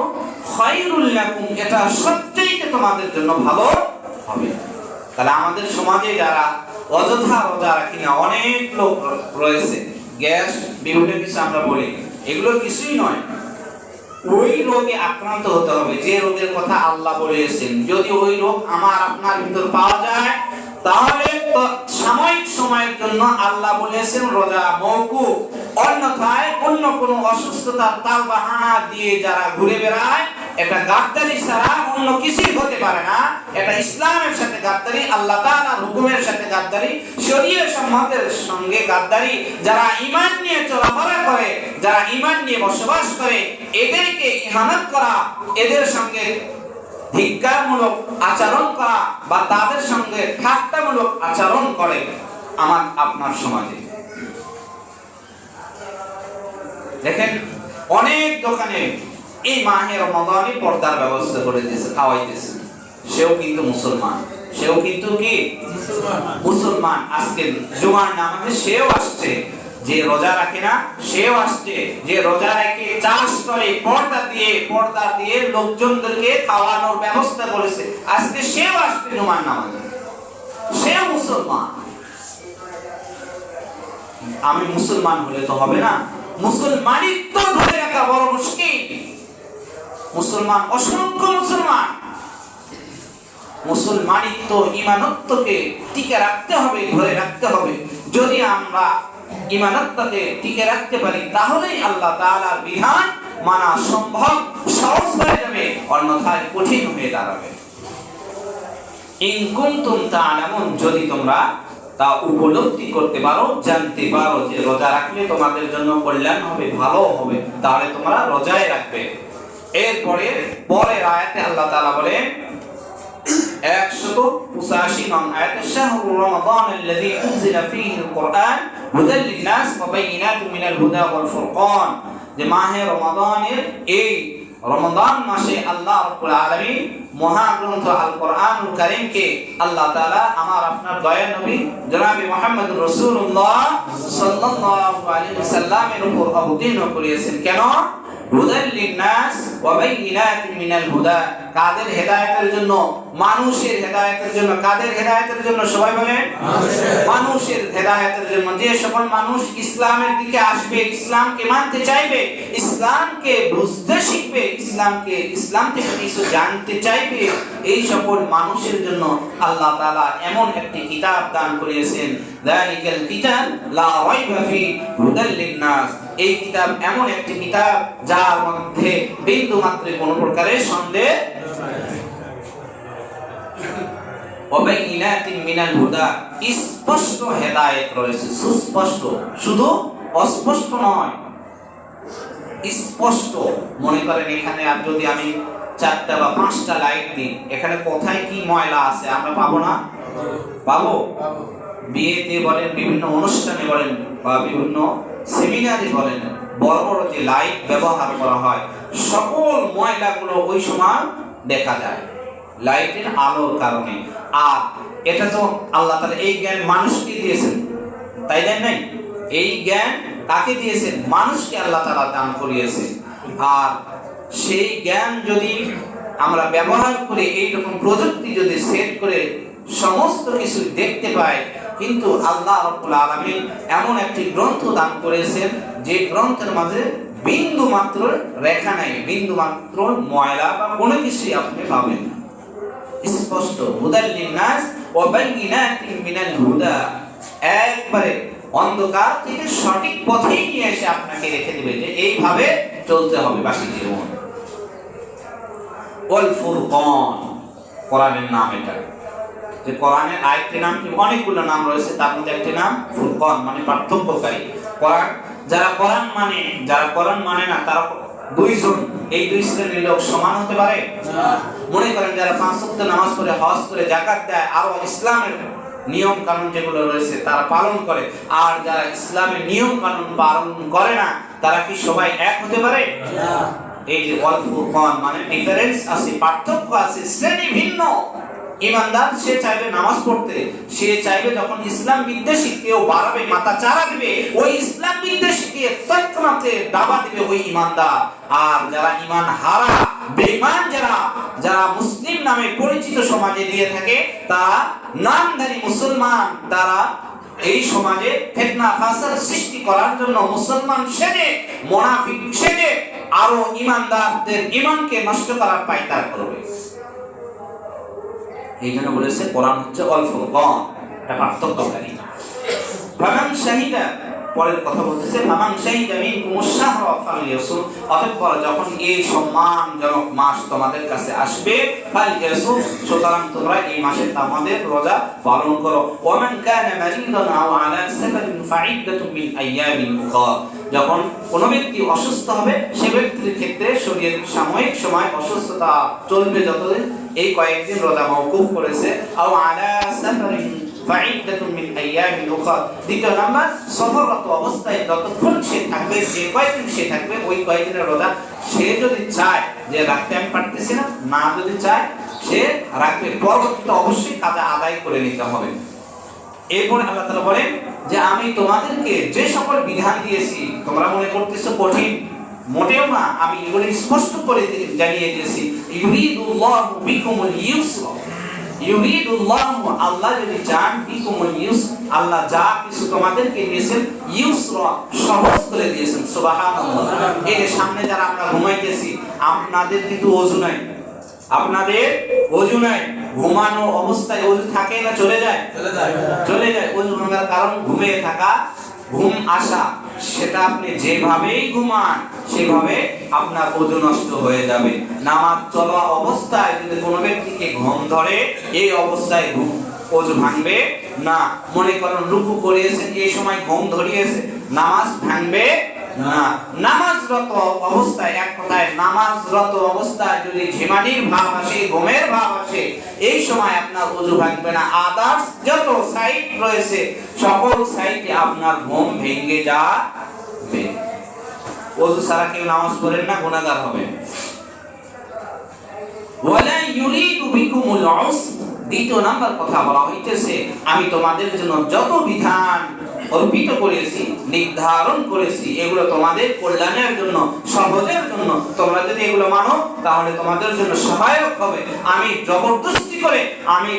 S1: খায়রুল লাকুম, এটা সবচেয়ে তোমাদের জন্য ভালো হবে। তাহলে আমাদের সমাজে যারা অযথা রোজা রাখি না, অনেক লোক রয়েছে, গ্যাস বিভিন্ন কিছু আমরা বলি, এগুলো কিছুই নয়। ওই রোগে আক্রান্ত হতে হবে যে রোগের কথা আল্লাহ বলেছেন। যদি ওই রোগ আমার আপনার ভিতর পাওয়া যায় তাহলে তো সাময়িক সময়ের জন্য আল্লাহ বলেছেন রোজা মওকুফ। অন্যথায় অন্য কোনো অসুস্থতার তাল বাহানা দিয়ে যারা ঘুরে বেড়ায়, এটা গাদ্দারি ছাড়া অন্য কিছুই হতে পারে না। এটা ইসলামের সাথে গাদ্দারি, আল্লাহ তাআলার হুকুমের সাথে গাদ্দারি, শরীয়ত সম্মতের সঙ্গে গাদ্দারি। যারা ঈমান নিয়ে চলাফেরা করে, যারা ঈমান নিয়ে বসবাস করে, এদেরকে ইহানাত করা, এদের সঙ্গে ধিক্কারমূলক আচরণ করা বা তাদের সঙ্গে ঠাট্টামূলক আচরণ করে আমার আপনার সমাজে। দেখেন অনেক দোকানে এই মাহে রমাদানে পর্দার ব্যবস্থা করে দিয়েছে, খাওয়াইতেছে, সেও কিন্তু মুসলমান, সেও কিন্তু কি মুসলমান। আজকে জুমার নামাজে সেও আসছে, যে রোজা রাখে না সেও আসছে, যে রোজা রেখে চাষ করে পর্দা দিয়ে লোকজনদেরকে খাওয়ানোর ব্যবস্থা করেছে, আজকে সেও আসছে জুমার নামাজে, সেও মুসলমান। আমি মুসলমান হলে তো হবে না, মুসলমানিত্ব ধরে রাখা বড় মুশকিল। মুসলমান অসংখ্য মুসলমানিত্ব ঈমানত্বকে টিকে রাখতে হবে, ধরে রাখতে হবে। যদি আমরা ঈমানত্বকে টিকে রাখতে পারি তাহলেই আল্লাহ তাআলার বিধান মানা সম্ভব, সহজ হয়ে যাবে, অন্যথায় কঠিন হয়ে দাঁড়াবে। ইন কুনতুম তা'লামুন, যদি তোমরা তা উপলব্ধি করতে পারো, জানতে পারো যে রোজা রাখলে তোমাদের জন্য কল্যাণ হবে, ভালো হবে, তাহলে তোমরা রোজায় রাখবে। এরপরে পরের আয়াতে আল্লাহ তাআলা বলেন 185 নং আয়াতে, শাহরু রমাদান আল্লাযী উনজিলা ফীহিল কুরআন হুদাল লিন-নাস ওয়া বাইয়িনাতুম মিনাল হুদা ওয়াল ফুরকান, যে মাহে রমাদানের এই রমাদান মাসে আল্লাহ রাব্বুল আলামিন মহাগ্রন্থ আল কোরআনুল কারীমকে আল্লাহ তাআলা আমার আপনার দয়ার নবী জনাবে মুহাম্মদুর রাসূলুল্লাহ সাল্লাল্লাহু আলাইহি ওয়াসাল্লামের উপর অবতীর্ণ করিয়েছেন। কেন? হুদাল লিন-নাস ওয়া বাইয়িনাতুম মিনাল হুদা, কাদের হেদায়েতের জন্য? মানুষের হেদায়েতের জন্য। কাদের হেদায়েতের জন্য? সবাই বলেন মানুষের হেদায়েতের জন্য। যে সকল মানুষ ইসলামের দিকে আসবে, ইসলামকে মানতে চাইবে, ইসলামকে বুঝতে শিখবে, ইসলাম থেকে কিছু জানতে চাইবে, এই সকল মানুষের জন্য আল্লাহ তাআলা এমন একটি কিতাব দান করিয়েছেন, যালিকাল কিতাব লা রাইবা ফি হুদাল লিন-নাস। এই কিতাব এমন একটি কিতাব যার মধ্যে বিন্দু মাত্র কোনো প্রকারের সন্দেহ ওয়াবাইনাতিন মিনাল হুদা, স্পষ্ট হেদায়েত রয়েছে, সুস্পষ্ট, শুধু অস্পষ্ট নয়, স্পষ্ট। মনে করেন এখানে আর যদি আমি 4টা বা 5টা লাইট দিই, এখানে কোথায় কি ময়লা আছে আমরা পাবো না? পাবো। বিয়েতে বলেন, বিভিন্ন অনুষ্ঠানে বলেন, বা বিভিন্ন সেমিনারে বলেন, বড় বড় যে লাইট ব্যবহার করা হয়, সকল ময়লাগুলো ওই সময় দেখা যায় লাইটের আলোর কারণে। আর এটা তো আল্লাহ তাআলা এই জ্ঞান মানুষকে দিয়েছেন, তাই দেন নাই? এই জ্ঞান কাকে দিয়েছেন? মানুষকে আল্লাহ তাআলা দান করিয়েছে। আর সেই জ্ঞান যদি আমরা ব্যবহার করে এইরকম প্রযুক্তি যদি সেট করে সমস্ত কিছু দেখতে পাই, কিন্তু আল্লাহ রাব্বুল আলামিন এমন একটি গ্রন্থ দান করেছেন যে গ্রন্থের মাঝে বিন্দু মাত্র রেখা নাই, বিন্দু মাত্র ময়লা বা কোনো কিছুই আপনি পাবেন না। স্পষ্ট হুদাল লিন্নাস ওয়া বাইয়িনাতিন মিনাল হুদা, একবারে অন্ধকার থেকে সঠিক পথে নিয়ে এসে আপনাকে রেখে দিবে যে এইভাবে চলতে হবে বাকি জীবন। ওয়াল ফুরকান, কোরআনের নাম এটা, যে কোরআনের আরেকটি নাম কি, অনেকগুলো নাম রয়েছে, তার মধ্যে একটি নাম ফুরকান, মানে পার্থক্যকারী। কোরআন যারা কোরআন মানে, যারা কোরআন মানে না, তারা দুইজন, এই দুই শ্রেণীর লোক সমান হতে পারে না। মনে করেন যারা 5 ওয়াক্ত নামাজ পড়ে, হজ করে, যাকাত দেয়, আরো ইসলামের নিয়ম কানুন যেগুলো রয়েছে তারা পালন করে, আর যারা ইসলামের নিয়ম কানুন পালন করে না, তারা কি সবাই এক হতে পারে না? এই যে ওয়াল ফুরকান মানে ডিফারেন্স আছে, পার্থক্য আছে, শ্রেণী ভিন্ন। ইমানদার সে চাইবে নামাজ পড়তে, সে চাইবে যখন ইসলাম বিদ্বেষী কেউ বাড়াবে, মাথা চারা দিবে, ওই ইসলাম বিদ্বেষীকে তৎক্ষণাতে দাবা দিবে ওই ইমানদার। আর যারা ইমান হারা বেঈমান, যারা মুসলিম নামে পরিচিত সমাজে দিয়ে থাকে, তারা নামধারী মুসলমান, তারা এই সমাজে ফিতনা ফাসাদ সৃষ্টি করার জন্য মুসলমান সেজে, মুনাফিক সেজে আরো ইমানদারদের ঈমানকে নষ্ট করার পায়তারা করবে। এই জন্য বলেছে কোরআন হচ্ছে ওয়াল ফুরকান, এটা পার্থক্যকারী। ফামান শাহিদা, পরের কথা বলতেছে ফামান শাহিদা মিনকুমুশ শাহরা ফালইয়াসুম, অতঃপর যখন এই সম্মানজনক মাস তোমাদের কাছে আসবে, ফালইয়াসুম, সুতরাং তোমরা এই মাসে তোমাদের রোজা পালন করো। ওয়ামান কানা মারিদান আও আলা সাফারিন ফাইদ্দাতুম মিন আইয়ামিন উখরা, যখন কোনো ব্যক্তি অসুস্থ হবে, সে ব্যক্তির ক্ষেত্রে শরীরের সাময়িক সময় অসুস্থতা চলবে যতদিন, এই কয়েকদিন রোজা মওকুফ করেছে। আও আলা সাফারিন ফাইদ্দাতুম মিন আইয়ামিন উখরা, দ্বিতীয় নাম্বার সফররত অবস্থায় যতক্ষণ সে থাকবে, যে কয়েকদিন সে থাকবে, ওই কয়েকদিনের রোজা সে যদি চায় যে রাখতে আমি পারতেছি না, না যদি চায় সে রাখবে, পরবর্তীতে অবশ্যই কাজা আদায় করে নিতে হবে। এরপরে আল্লাহ তাআলা বলেন যে আমি তোমাদেরকে যে সকল বিধান দিয়েছি তোমরা মনে করতেছো কঠিন, মোটেও না, আমি এগুলো স্পষ্ট করে জানিয়ে দিয়েছি। ইউরিদুল্লাহু বিকুমুল ইউসরা, ইউরিদুল্লাহু, আল্লাহ যদি চান, বিকুমুল ইউস, আল্লাহ যা কিছু তোমাদেরকে দিয়েছেন, ইউসরা, সহজ করে দিয়েছেন। সুবহানাল্লাহ। এই যে সামনে যারা আমরা ঘুমাইতেছি, আপনাদের কিন্তু ওযু নাই, আপনাদের ওযু নাই, ঘুমানো অবস্থায় ওযু থাকে না চলে যায়? চলে যায়। ওযু ভাঙার কারণ ঘুমিয়ে থাকা, ঘুম আসা, সেটা আপনি যেভাবেই ঘুমান সেভাবে আপনার ওযু নষ্ট হয়ে যাবে। নামাজ চলা অবস্থায় যদি কোনো ব্যক্তিকে ঘুম ধরে, এই অবস্থায় ওযু ভাঙবে না। মনে করেন রুকু করিয়েছেন, এই সময় ঘুম ধরিয়েছে, নামাজ ভাঙবে না। নামাজরত অবস্থায়, এক কথায় নামাজরত অবস্থায় যদি ঝিমানির ভাব আসে, ঘুমের ভাব আসে, এই সময় আপনার ওযু ভাঙবে না। আদার্স যত সাইড রয়েছে সকল সাইডে আপনার ঘুম ভেঙে যাবে। ওযু ছাড়া কেউ নামাজ পড়েন না, গুনাহগার হবে। ওয়ালা ইউরিদু বিকুমুল উসর, দ্বিতীয় নাম্বার কথা বলা হইতেছে আমি তোমাদের জন্য যত বিধান অর্পিত করেছি, নির্ধারণ করেছি, এগুলো তোমাদের কল্যাণের জন্য, সহজের জন্য। তোমরা যদি এগুলো মানো তাহলে তোমাদের জন্য সহায়ক হবে। আমি জবরদস্তি করে আমি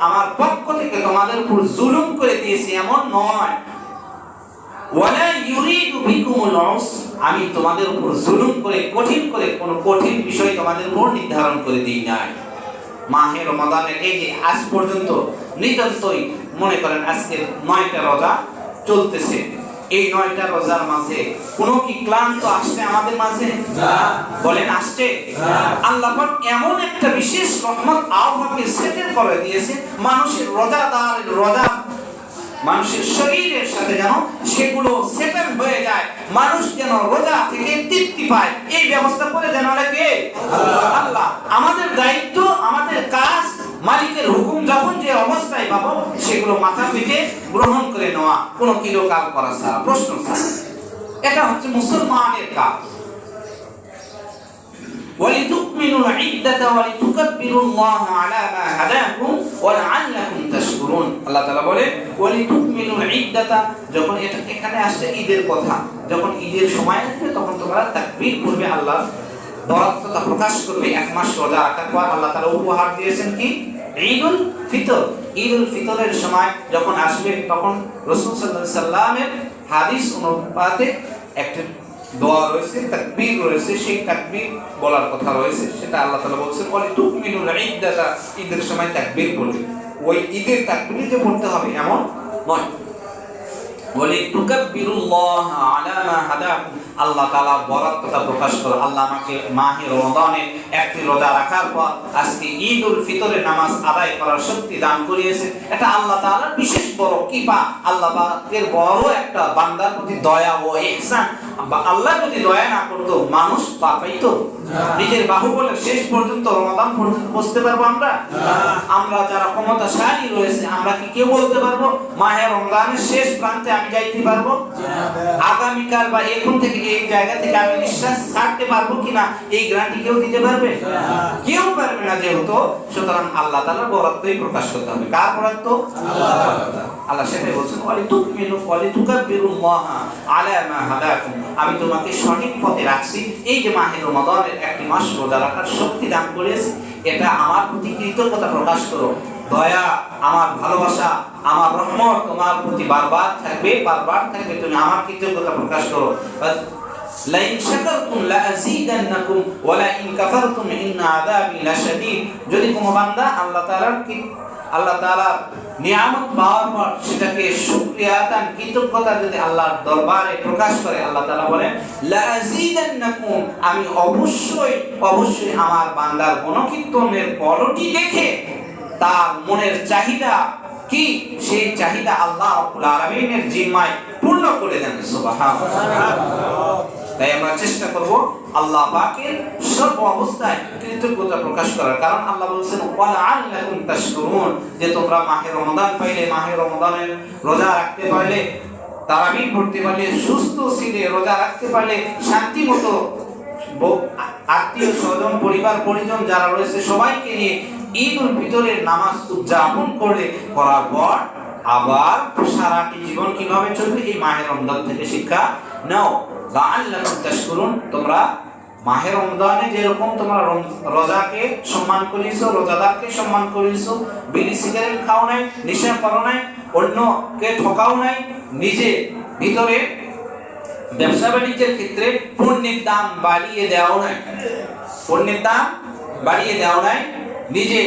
S1: আমার পক্ষ থেকে তোমাদের উপর জুলুম করে দিয়েছি এমন নয়। ওয়ালা ইউরিদু বিকুমুল উসর, আমি তোমাদের উপর জুলুম করে, কঠিন করে কোনো কঠিন বিষয় তোমাদের উপর নির্ধারণ করে দিই নাই। মাহে রমাদানের এই যে আজ পর্যন্ত নিতান্তই, মনে করেন আজকে 9টা রোজা চলতেছে, এই 9টা রোজার মাঝে কোনো কি ক্লান্ত আসছে আমাদের মাঝে? না। বলেন আসছে? না। আল্লাহ পাক এমন একটা বিশেষ রহমত আল্লাহকে সেটেল করে দিয়েছে, মানুষের রোজা মানুষের শরীরের সাথে যেন সেগুলো সেটেল হয়ে যায়, মানুষ যেন রোজা থেকে তৃপ্তি পায়, এই ব্যবস্থা করে দেন কে? আল্লাহ। আমাদের দায়িত্ব, আমাদের কাজ, মালিকের হুকুম যখন যে অবস্থায় পাবো সেগুলো মাথা পেতে গ্রহণ করে নেওয়া, কোনো কিলোকাল করা ছাড়া, প্রশ্ন ছাড়া। এটা হচ্ছে মুসলমানের কাজ। ওয়ালিতুকমিনুল ইদ্দাতা ওয়ালিতুকাব্বিরুল্লাহা আলা মা হাদাকুম ওয়ালাআল্লাকুম তাশকুরুন। আল্লাহ তাআলা বলে ওয়ালিতুকমিনুল ইদ্দাতা, যখন এটা এখানে আসছে ঈদের কথা, যখন ঈদের সময় আসবে তখন তোমরা তাকবীর করবে, আল্লাহ বরাত্মতা প্রকাশ করবে। এক মাস রোজা রাখার পর আল্লাহ তাআলা উপহার দিয়েছেন কি? ঈদুল ফিতর। ঈদুল ফিতরের সময় যখন আসবে তখন রাসূল সাল্লাল্লাহু আলাইহি সাল্লামের হাদিস অনুপাতে একটা দোয়া রয়েছে, তাকবীর রয়েছে, সেই তাকবীর বলার কথা রয়েছে, সেটা আল্লাহ তাআলা বলছেন ওয়ালিতুকমিনুল ইদ্দাতা, ঈদের সময় তাকবীর বলবে। ওই ঈদের তাকবীর যে পড়তে হবে এমন নয়। ওয়ালিতুকাব্বিরুল্লাহ আলা মা হাদাকুম, আল্লাহ তাআলা বরাত্মতা প্রকাশ করে আল্লাহ আমাকে মাহে রমাদানে একটি রোজা রাখার পর আজকে ঈদুল ফিতরের নামাজ আদায় করার শক্তি দান করিয়েছে। এটা আল্লাহ তাআলার বিশেষ বড় কৃপা, আল্লাহ পাকের বড় একটা বান্দার প্রতি দয়া ও ইহসান। আল্লাহ যদি দয়া না করতো মানুষ পাইতো? নিজের বাহুবলের শেষ পর্যন্ত রমাদান পর্যন্ত বসতে পারবো আমরা? আমরা যারা ক্ষমতাশালী রয়েছে আমরা কি কেউ বলতে পারবো মাহে রমজানের শেষ প্রান্তে আমি যাইতে পারবো? আগামীকাল বা এখন থেকে এই জায়গা থেকে আমি নিঃশ্বাস ছাড়তে পারবো কিনা এই গ্যারান্টি কেউ দিতে পারবে? কেউ পারবে না। যেহেতু সুতরাং আল্লাহ তাআলার বরাত্তই প্রকাশ করতে হবে। কার বরাত্ত? আল্লাহ সেটাই বলছেন ওয়ালিতুকাব্বিরুল্লাহ আলা মা হাদাকুম, আমি তোমাকে সঠিক পথে রাখছি। এই যে মাহে রমাদানের একটি মাস রোজা রাখার শক্তি দান করেছি, এটা আমার প্রতি কৃতজ্ঞতা প্রকাশ করো। দয়া, আমার ভালোবাসা, আমার রহমত তোমার প্রতি বারবার থাকবে, বারবার থাকবে। তুমি আমার কৃতজ্ঞতা প্রকাশ করো। লাইন শাকারতুম লাযীদান্নাকুম ওয়া লাইন কাফারতুম ইন্না আযাবি লাশাদীদ। যদি কোনো বান্দা আল্লাহ তাআলার নিয়ামত পাওয়ার পর সেটাকে শুকরিয়া দান কৃতজ্ঞতা যদি আল্লাহর দরবারে প্রকাশ করে, আল্লাহ তাআলা বলেন লাযীদান্নাকুম, আমি অবশ্যই আমার বান্দার গুণকীর্তনের পরটি দেখে তার মনের চাহিদা কি সেই চাহিদা আল্লাহ রাব্বুল আলামিনের জিম্মায় পূর্ণ করে দেন। সুবহানাল্লাহ। তাই আমরা চেষ্টা করব আল্লাহ পাকের সর্ব অবস্থায় কৃতজ্ঞতা প্রকাশ করার। কারণ আল্লাহ বলেছেন ওয়ালাআল্লাকুম তাশকুরুন, যে তোমরা মাহে রমাদান পাইলে, মাহে রমাদানের রোজা রাখতে পারলে, তারাবিহ পড়তে পারলে, সুস্থ ছিলে রোজা রাখতে পারলে, শান্তি মতো আত্মীয় স্বজন পরিবার পরিজন যারা রয়েছে সবাইকে নিয়ে ঈদুল ফিতরের নামাজ উদযাপন করার পর আবার সারাটি জীবন কিভাবে চলবে এই মাহে রমজান থেকে শিক্ষা নাও। লাআল্লাকুম তাশকুরুন, তোমরা মাহে রমজানে যেরকম তোমরা রোজাকে সম্মান করিয়েছো, রোজাদারকে সম্মান করিয়েছো, বিড়ি সিগারেট খাও নাই, নেশা করো নাই, অন্যকে ঠকাও নাই, নিজে ভিতরে ব্যবসা বাণিজ্যের ক্ষেত্রে পণ্যের দাম বাড়িয়ে দেওয়া নাই, পণ্যের দাম বাড়িয়ে দেওয়া নাই, নিজে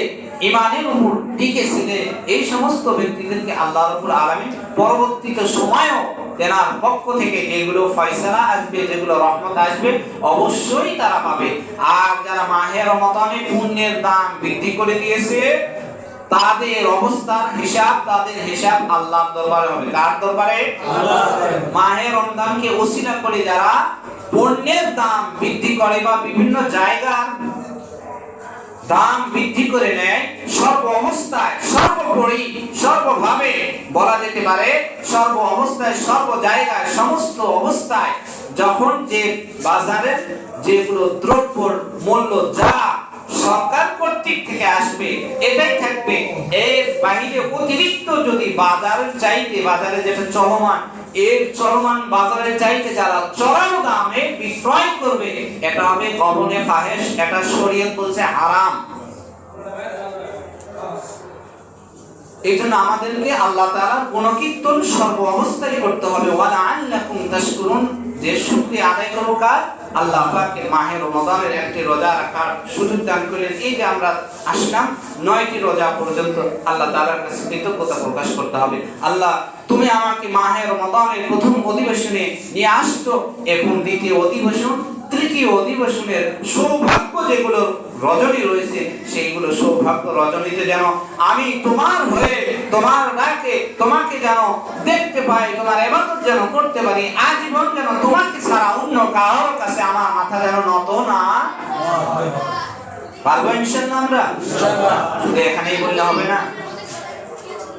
S1: ইমানের উপর টিকে ছিলে, এই সমস্ত ব্যক্তিদেরকে আল্লাহ রাব্বুল আলামিন পরবর্তীতে সময়ও তেনার পক্ষ থেকে যেগুলো ফয়সালা আসবে, যেগুলো রহমত আসবে অবশ্যই তারা পাবে। আর যারা মাহে রমাদানে পুণ্যের দাম বৃদ্ধি করে দিয়েছে তাদের অবস্থার হিসাব, তাদের হিসাব আল্লাহর দরবারে হবে। কার দরবারে? মাহে রমজানকে ওসিলা করে যারা পণ্যের দাম বৃদ্ধি করে বা বিভিন্ন জায়গার দাম বৃদ্ধি করে নেয়, সর্ব অবস্থায়, সর্বোপরি, সর্বভাবে বলা যেতে পারে, সর্ব অবস্থায়, সর্ব জায়গায়, সমস্ত অবস্থায় যখন যে বাজারের যেগুলো দ্রব্যর মূল্য যা সরকার কর্তৃক থেকে আসবে এটাই থাকবে, এর বাইরে অতিরিক্ত যদি বাজারের চাইতে, বাজারে যেটা চলমান, এর চলমান বাজারের চাইতে যারা চড়ানো দামে বিক্রয় করবে এটা হবে গবনে ফাহেশ, এটা শরীয়ত বলছে হারাম। এই জন্য আমাদেরকে আল্লাহ তাআলার গুণকীর্তন সর্ব অবস্থায় করতে হবে। ওয়ালাআল্লাকুম তাশকুরুন, যে শুকরিয়া আদায় করব কার? আল্লাহ পাকের মাহে রমাদানের একটি রোজা রাখার সুযোগ দান করলেন। এই যে আমরা আসলাম 9টি রোজা পর্যন্ত আল্লাহ তাআলার কাছে কৃতজ্ঞতা প্রকাশ করতে হবে। আল্লাহ তুমি আমাকে মাহে রমাদানের প্রথম অধিবেশনে নিয়ে আসছো, এখন দ্বিতীয় অধিবেশন, তৃতীয় অধিবেশনের সৌভাগ্য যেগুলো রজনী রয়েছে সেইগুলো সৌভাগ্য রজনীতে যেন আমি তোমার হয়ে, তোমার ডাকে তোমাকে যেন দেখতে পাই, তোমার ইবাদত যেন করতে পারি, আজীবন যেন তোমাকে ছাড়া অন্য কারোর কাছে আমার মাথা যেন নত না হয়। পারবো ইনশাআল্লাহ আমরা? শুধু এখানেই বললে হবে না,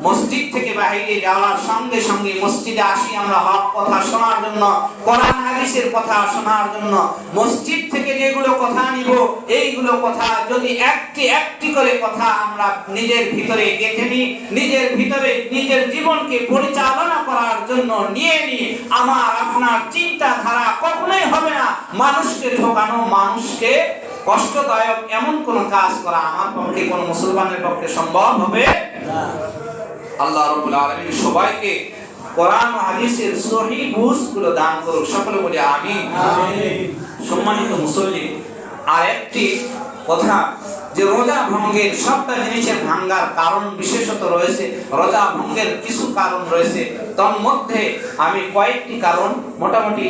S1: মসজিদ থেকে বাইরে যাওয়ার সঙ্গে সঙ্গে মসজিদে আসি আমরা হক কথা শোনার জন্য, কোরআন হাদিসের কথা শোনার জন্য। মসজিদ থেকে যেগুলো কথা নিব এইগুলো কথা যদি একটি একটি করে কথা আমরা নিজের ভিতরে গেঁথে নিই, নিজের ভিতরে নিজের জীবনকে পরিচালনা করার জন্য নিয়ে নিই, আমার আপনার চিন্তাধারা কখনোই হবে না মানুষকে ঠকানো, মানুষকে কষ্টদায়ক এমন কোন কাজ করা আমার পক্ষে, কোন মুসলমানের পক্ষে সম্ভব হবে না। আল্লাহ রাব্বুল আলামিন সবাইকে কোরআন ও হাদিসের সহিহ বুঝগুলো দান করুক। সকলে বলি আমিন।
S2: আমিন।
S1: সম্মানিত মুসল্লি, আর একটি কথা, যে রোজা ভঙ্গের সবটা জিনিসের ভাঙ্গার কারণ বিশেষত রয়েছে, রোজা ভঙ্গের কিছু কারণ রয়েছে, তার মধ্যে আমি কয়েকটি কারণ মোটামুটি